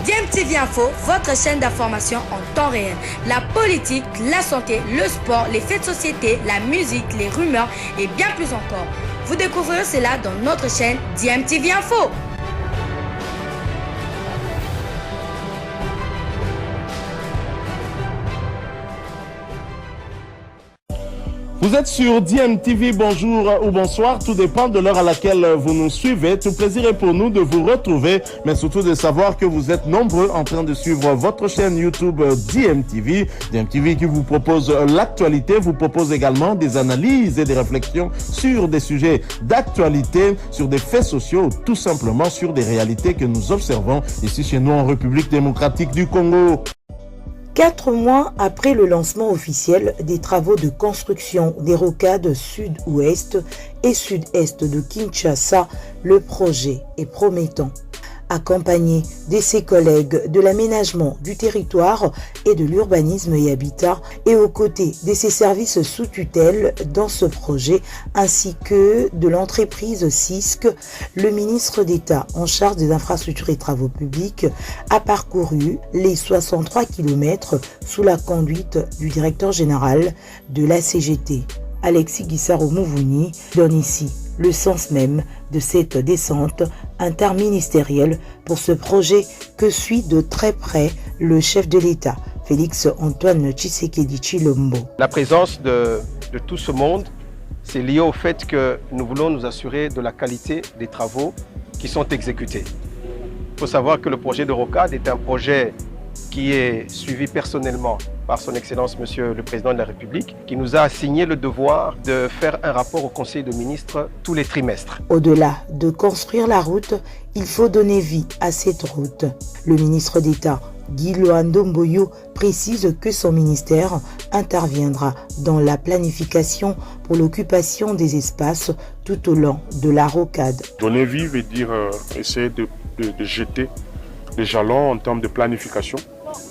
DMTV Info, votre chaîne d'information en temps réel. La politique, la santé, le sport, les faits de société, la musique, les rumeurs et bien plus encore. Vous découvrirez cela dans notre chaîne DMTV Info. Vous êtes sur DMTV, bonjour ou bonsoir, tout dépend de l'heure à laquelle vous nous suivez. Tout plaisir est pour nous de vous retrouver, mais surtout de savoir que vous êtes nombreux en train de suivre votre chaîne YouTube DMTV. DMTV qui vous propose l'actualité, vous propose également des analyses et des réflexions sur des sujets d'actualité, sur des faits sociaux, tout simplement sur des réalités que nous observons ici chez nous en République démocratique du Congo. 4 mois après le lancement officiel des travaux de construction des rocades sud-ouest et sud-est de Kinshasa, le projet est promettant. Accompagné de ses collègues de l'aménagement du territoire et de l'urbanisme et habitat et aux côtés de ses services sous tutelle dans ce projet ainsi que de l'entreprise CISC, le ministre d'État en charge des infrastructures et travaux publics a parcouru les 63 km sous la conduite du directeur général de la CGT. Alexis Guissaro-Mouvouni donne ici le sens même de cette descente interministérielle pour ce projet que suit de très près le chef de l'État, Félix Antoine Tshisekedi Tshilombo. La présence de tout ce monde, c'est lié au fait que nous voulons nous assurer de la qualité des travaux qui sont exécutés. Il faut savoir que le projet de rocade est un projet qui est suivi personnellement par son Excellence Monsieur le Président de la République, qui nous a assigné le devoir de faire un rapport au Conseil de ministres tous les trimestres. Au-delà de construire la route, il faut donner vie à cette route. Le ministre d'État, Guy Loandomboyo, précise que son ministère interviendra dans la planification pour l'occupation des espaces tout au long de la rocade. Donner vie veut dire essayer de jeter des jalons en termes de planification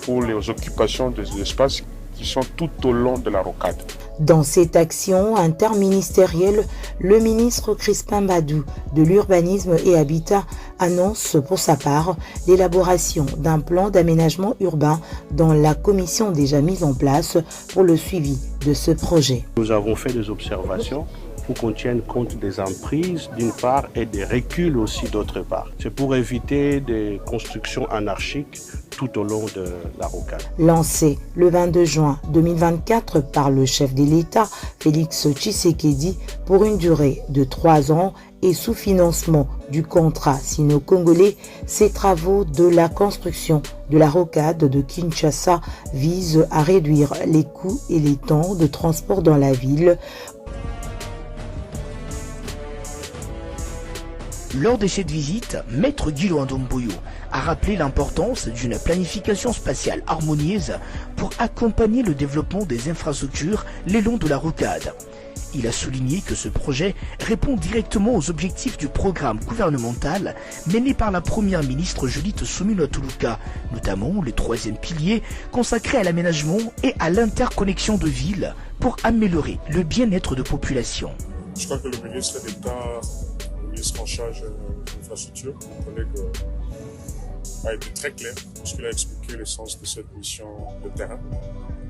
pour les occupations des espaces qui sont tout au long de la rocade. Dans cette action interministérielle, le ministre Crispin Badou de l'Urbanisme et Habitat annonce pour sa part l'élaboration d'un plan d'aménagement urbain dans la commission déjà mise en place pour le suivi de ce projet. Nous avons fait des observations pour qu'on tienne compte des emprises d'une part et des reculs aussi d'autre part. C'est pour éviter des constructions anarchiques tout au long de la rocade. Lancé le 22 juin 2024 par le chef de l'État, Félix Tshisekedi, pour une durée de 3 ans et sous financement du contrat sino-congolais, ces travaux de la construction de la rocade de Kinshasa visent à réduire les coûts et les temps de transport dans la ville. Lors de cette visite, Maître Guy Loandomboyo a rappelé l'importance d'une planification spatiale harmonieuse pour accompagner le développement des infrastructures le long de la rocade. Il a souligné que ce projet répond directement aux objectifs du programme gouvernemental mené par la première ministre Judith Suminwa-Tuluka, notamment le 3e pilier consacré à l'aménagement et à l'interconnexion de villes pour améliorer le bien-être de population. Je crois que le ministre d'État, le ministre en charge de l'infrastructure, mon collègue, a été très clair lorsqu'il a expliqué le sens de cette mission de terrain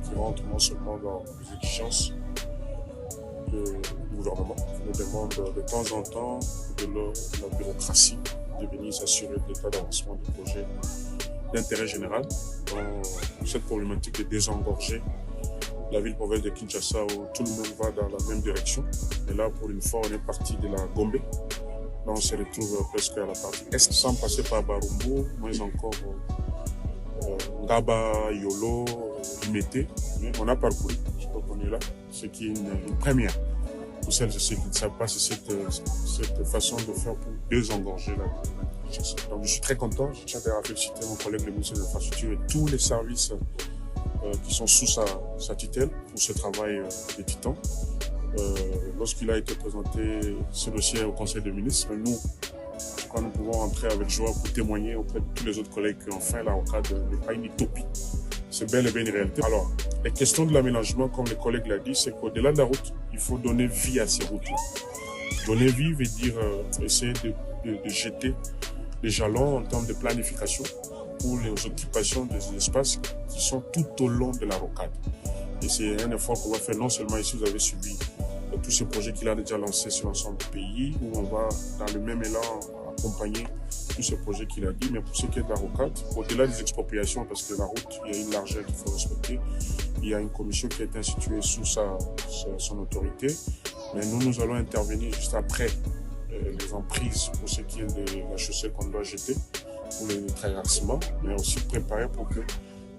qui rentre non seulement dans les exigences du gouvernement, qui nous demande de temps en temps de la bureaucratie de venir s'assurer de l'état d'avancement du projet d'intérêt général dans cette problématique de désengorger la ville-province de Kinshasa où tout le monde va dans la même direction. Et là, pour une fois, on est parti de la Gombe. Là, on se retrouve presque à la partie est, sans passer par Barumbu, moins encore Ngaba, Yolo, Limete. Mais on a parcouru, je crois qu'on est là, ce qui est une première. Pour celles et ceux qui ne savent pas, c'est cette façon de faire pour désengorger la ville. Donc je suis très content. Je tiens à féliciter mon collègue le ministre de l'Infrastructure et tous les services qui sont sous sa tutelle pour ce travail de titan. Lorsqu'il a été présenté ce dossier au Conseil des ministres, nous pouvons entrer avec joie pour témoigner auprès de tous les autres collègues qu'enfin la rocade n'est pas une utopie. C'est bel et bien une réalité. Alors, les questions de l'aménagement, comme les collègues l'ont dit, c'est qu'au-delà de la route, il faut donner vie à ces routes-là. Donner vie veut dire essayer de jeter les jalons en termes de planification pour les occupations des espaces qui sont tout au long de la rocade. Et c'est un effort qu'on va faire non seulement ici, vous avez suivi tous ces projets qu'il a déjà lancés sur l'ensemble du pays, où on va dans le même élan accompagner tous ces projets qu'il a dit, mais pour ce qui est de la rocade, au-delà des expropriations, parce que la route, il y a une largeur qu'il faut respecter, il y a une commission qui a été instituée sous son autorité, mais nous allons intervenir juste après les emprises pour ce qui est de la chaussée qu'on doit jeter pour le traversement, mais aussi préparer pour que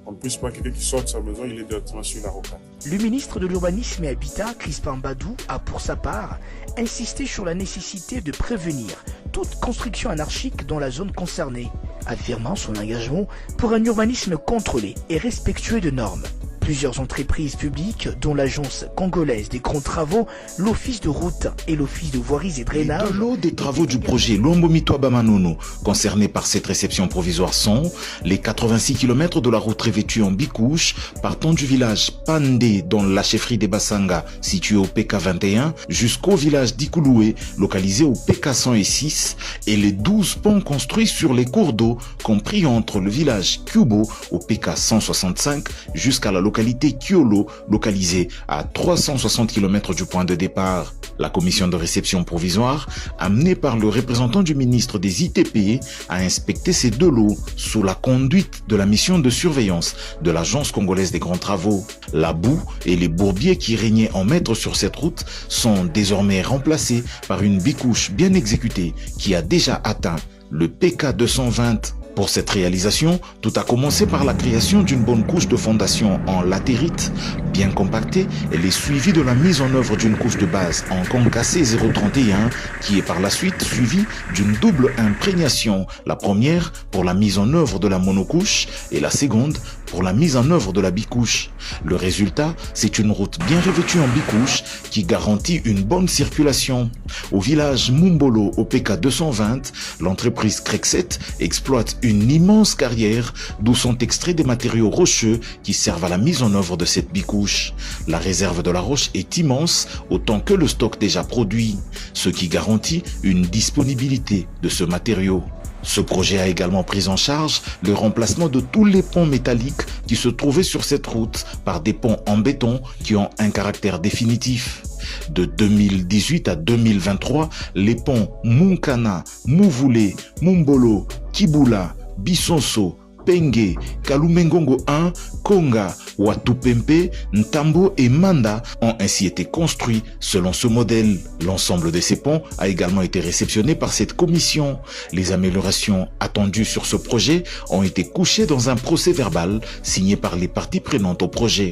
on ne puisse pas quelqu'un qui sort de sa maison, il est directement sur la rocade. Le ministre de l'Urbanisme et Habitat, Crispin Badou, a pour sa part insisté sur la nécessité de prévenir toute construction anarchique dans la zone concernée, affirmant son engagement pour un urbanisme contrôlé et respectueux de normes. Plusieurs entreprises publiques, dont l'Agence congolaise des grands travaux, l'Office de route et l'Office de voiries et drainage. Les deux lots des travaux du projet Lombo-Mitwa-Bamanono concernés par cette réception provisoire sont les 86 km de la route revêtue en bicouche partant du village Pandé dans la chefferie des Bassanga située au PK 21 jusqu'au village d'Ikouloué localisé au PK 106 et les 12 ponts construits sur les cours d'eau compris entre le village Kubo au PK 165 jusqu'à la localité Kiolo, localisée à 360 km du point de départ. La commission de réception provisoire, amenée par le représentant du ministre des ITP, a inspecté ces deux lots sous la conduite de la mission de surveillance de l'Agence congolaise des grands travaux. La boue et les bourbiers qui régnaient en maître sur cette route sont désormais remplacés par une bicouche bien exécutée qui a déjà atteint le PK 220. Pour cette réalisation, tout a commencé par la création d'une bonne couche de fondation en latérite, bien compactée. Elle est suivie de la mise en œuvre d'une couche de base en concassé 031, qui est par la suite suivie d'une double imprégnation. La première pour la mise en œuvre de la monocouche et la seconde pour la mise en œuvre de la bicouche. Le résultat, c'est une route bien revêtue en bicouche qui garantit une bonne circulation. Au village Mumbolo, au PK 220, l'entreprise Crexet exploite une immense carrière d'où sont extraits des matériaux rocheux qui servent à la mise en œuvre de cette bicouche. La réserve de la roche est immense, autant que le stock déjà produit, ce qui garantit une disponibilité de ce matériau. Ce projet a également pris en charge le remplacement de tous les ponts métalliques qui se trouvaient sur cette route par des ponts en béton qui ont un caractère définitif. De 2018 à 2023, les ponts Munkana, Mouvoulé, Mumbolo, Kibula, Bissonso, Penge, Kalumengongo 1, Konga, Watupempe, Ntambo et Manda ont ainsi été construits selon ce modèle. L'ensemble de ces ponts a également été réceptionné par cette commission. Les améliorations attendues sur ce projet ont été couchées dans un procès-verbal signé par les parties prenantes au projet.